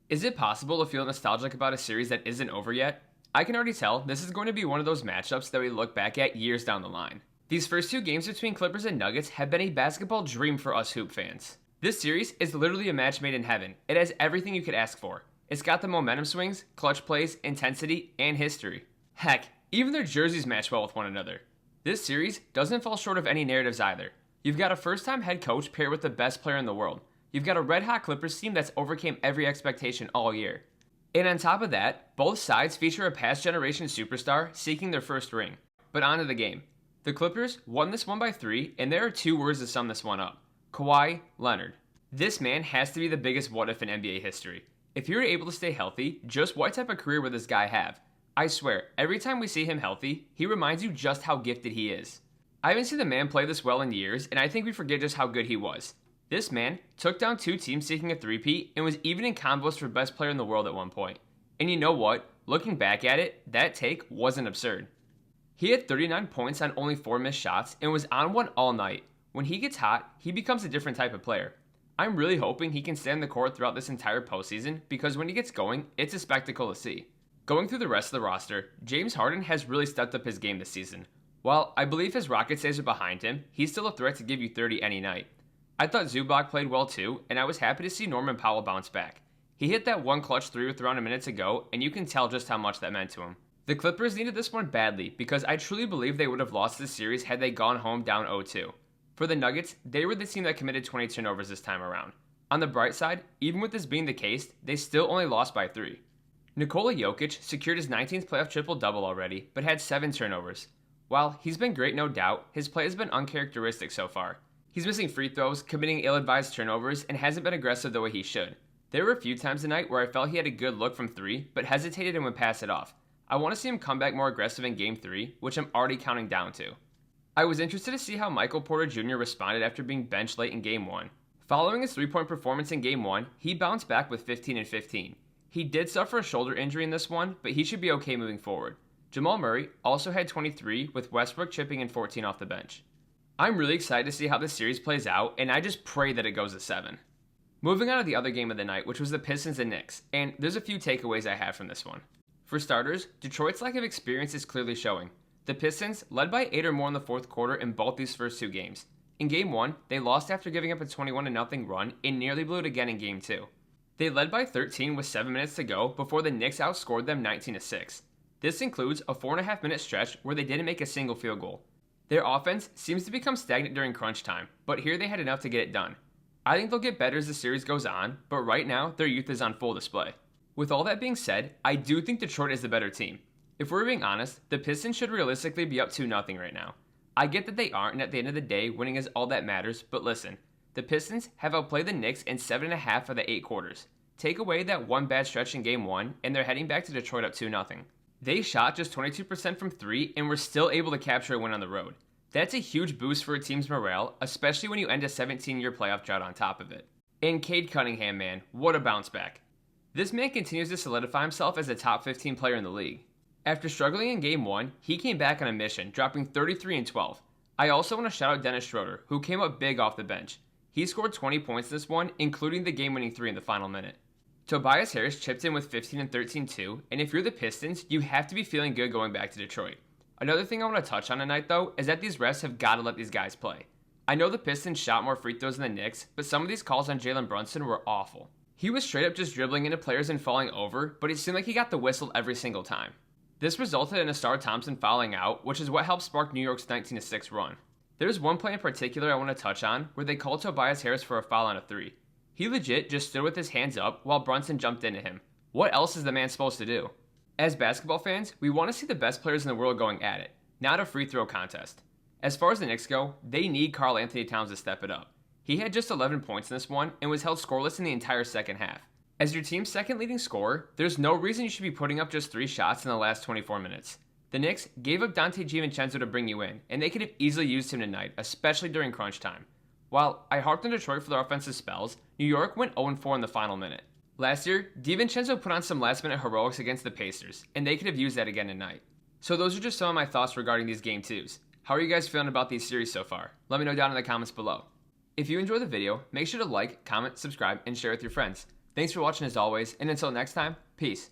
Is it possible to feel nostalgic about a series that isn't over yet? I can already tell this is going to be one of those matchups that we look back at years down the line. These first two games between Clippers and Nuggets have been a basketball dream for us hoop fans. This series is literally a match made in heaven. It has everything you could ask for. It's got the momentum swings, clutch plays, intensity, and history. Heck, even their jerseys match well with one another. This series doesn't fall short of any narratives either. You've got a first-time head coach paired with the best player in the world. You've got a red-hot Clippers team that's overcame every expectation all year. And on top of that, both sides feature a past generation superstar seeking their first ring. But on to the game. The Clippers won this one by 3, and there are two words to sum this one up. Kawhi Leonard. This man has to be the biggest what-if in NBA history. If you're able to stay healthy, just what type of career would this guy have? I swear, every time we see him healthy, he reminds you just how gifted he is. I haven't seen the man play this well in years, and I think we forget just how good he was. This man took down two teams seeking a three-peat and was even in combos for best player in the world at one point. And you know what? Looking back at it, that take wasn't absurd. He had 39 points on only 4 missed shots and was on one all night. When he gets hot, he becomes a different type of player. I'm really hoping he can stay on the court throughout this entire postseason because when he gets going, it's a spectacle to see. Going through the rest of the roster, James Harden has really stepped up his game this season. While I believe his Rockets days are behind him, he's still a threat to give you 30 any night. I thought Zubac played well too, and I was happy to see Norman Powell bounce back. He hit that one clutch 3 with around a minute to go, and you can tell just how much that meant to him. The Clippers needed this one badly because I truly believe they would have lost this series had they gone home down 0-2. For the Nuggets, they were the team that committed 20 turnovers this time around. On the bright side, even with this being the case, they still only lost by 3. Nikola Jokic secured his 19th playoff triple-double already, but had 7 turnovers. While he's been great no doubt, his play has been uncharacteristic so far. He's missing free throws, committing ill-advised turnovers, and hasn't been aggressive the way he should. There were a few times tonight where I felt he had a good look from 3, but hesitated and would pass it off. I want to see him come back more aggressive in Game 3, which I'm already counting down to. I was interested to see how Michael Porter Jr. responded after being benched late in Game 1. Following his 3-point performance in Game 1, he bounced back with 15 and 15. He did suffer a shoulder injury in this one, but he should be okay moving forward. Jamal Murray also had 23, with Westbrook chipping in 14 off the bench. I'm really excited to see how this series plays out, and I just pray that it goes to 7. Moving on to the other game of the night, which was the Pistons and Knicks, and there's a few takeaways I have from this one. For starters, Detroit's lack of experience is clearly showing. The Pistons led by 8 or more in the fourth quarter in both these first two games. In Game 1, they lost after giving up a 21-0 run and nearly blew it again in Game 2. They led by 13 with 7 minutes to go before the Knicks outscored them 19-6. This includes a 4.5-minute stretch where they didn't make a single field goal. Their offense seems to become stagnant during crunch time, but here they had enough to get it done. I think they'll get better as the series goes on, but right now their youth is on full display. With all that being said, I do think Detroit is the better team. If we're being honest, the Pistons should realistically be up 2-0 right now. I get that they aren't, and at the end of the day, winning is all that matters, but listen, the Pistons have outplayed the Knicks in 7.5 of the 8 quarters. Take away that one bad stretch in Game 1, and they're heading back to Detroit up 2-0. They shot just 22% from 3 and were still able to capture a win on the road. That's a huge boost for a team's morale, especially when you end a 17-year playoff drought on top of it. And Cade Cunningham, man, what a bounce back. This man continues to solidify himself as a top 15 player in the league. After struggling in Game 1, he came back on a mission, dropping 33 and 12. I also want to shout out Dennis Schroeder, who came up big off the bench. He scored 20 points this one, including the game-winning 3 in the final minute. Tobias Harris chipped in with 15 and 13 too, and if you're the Pistons, you have to be feeling good going back to Detroit. Another thing I want to touch on tonight though is that these refs have got to let these guys play. I know the Pistons shot more free throws than the Knicks, but some of these calls on Jalen Brunson were awful. He was straight up just dribbling into players and falling over, but it seemed like he got the whistle every single time. This resulted in Asar Thompson fouling out, which is what helped spark New York's 19-6 run. There's one play in particular I want to touch on where they called Tobias Harris for a foul on a 3. He legit just stood with his hands up while Brunson jumped into him. What else is the man supposed to do? As basketball fans, we want to see the best players in the world going at it, not a free throw contest. As far as the Knicks go, they need Karl Anthony Towns to step it up. He had just 11 points in this one and was held scoreless in the entire second half. As your team's second leading scorer, there's no reason you should be putting up just 3 shots in the last 24 minutes. The Knicks gave up Dante DiVincenzo to bring you in, and they could have easily used him tonight, especially during crunch time. While I harped on Detroit for their offensive spells, New York went 0-4 in the final minute. Last year, DiVincenzo put on some last-minute heroics against the Pacers, and they could have used that again tonight. So those are just some of my thoughts regarding these Game 2s. How are you guys feeling about these series so far? Let me know down in the comments below. If you enjoyed the video, make sure to like, comment, subscribe, and share with your friends. Thanks for watching as always, and until next time, peace.